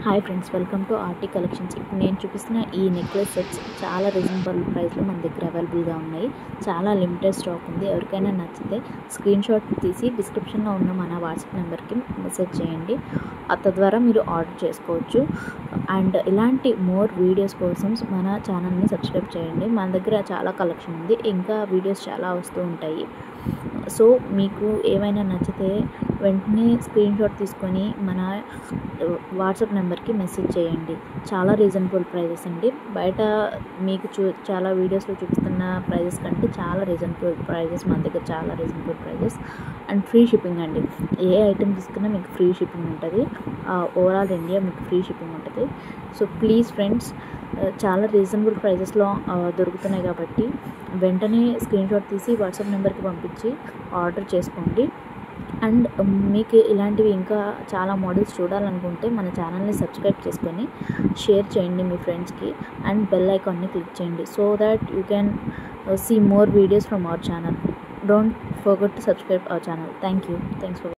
Hi friends, welcome to RT collections. ఇప్పుడు నేను చూపిస్తున్న ఈ నెక్లెస్ సెట్స్ చాలా రీజనబుల్ ప్రైస్లో మన దగ్గర అవైలబుల్గా ఉన్నాయి. చాలా లిమిటెడ్ స్టాక్ ఉంది. ఎవరికైనా నచ్చితే స్క్రీన్ షాట్ తీసి డిస్క్రిప్షన్లో ఉన్న మన వాట్సాప్ నెంబర్కి మెసేజ్ చేయండి. తద్వారా మీరు ఆర్డర్ చేసుకోవచ్చు. అండ్ ఇలాంటి మోర్ వీడియోస్ కోసం మన ఛానల్ని సబ్స్క్రైబ్ చేయండి. మన దగ్గర చాలా కలెక్షన్ ఉంది, ఇంకా వీడియోస్ చాలా వస్తూ ఉంటాయి. సో మీకు ఏమైనా నచ్చితే వెంటనే స్క్రీన్ షాట్ తీసుకొని మన వాట్సాప్ నెంబర్కి మెసేజ్ చేయండి. చాలా రీజనబుల్ ప్రైజెస్ అండి. బయట మీకు చాలా వీడియోస్లో చూపిస్తున్న ప్రైజెస్ కంటే చాలా రీజనబుల్ ప్రైజెస్ మన దగ్గర, చాలా reasonable prices. And free shipping అండి. ఏ ఐటెం తీసుకున్నా మీకు ఫ్రీ షిప్పింగ్ ఉంటుంది. ఓవరాల్ ఇండియా మీకు ఫ్రీ షిప్పింగ్ ఉంటుంది. సో ప్లీజ్ ఫ్రెండ్స్, చాలా రీజనబుల్ ప్రైజెస్లో దొరుకుతున్నాయి కాబట్టి వెంటనే స్క్రీన్ షాట్ తీసి వాట్సాప్ నెంబర్కి పంపించి ఆర్డర్ చేసుకోండి. అండ్ మీకు ఇలాంటివి ఇంకా చాలా మోడల్స్ చూడాలనుకుంటే మన ఛానల్ని సబ్స్క్రైబ్ చేసుకొని షేర్ చేయండి మీ ఫ్రెండ్స్కి. అండ్ బెల్ ఐకాన్ని క్లిక్ చేయండి so that you can see more videos from our channel. Don't forget to subscribe our channel. Thank you. Thanks for watching.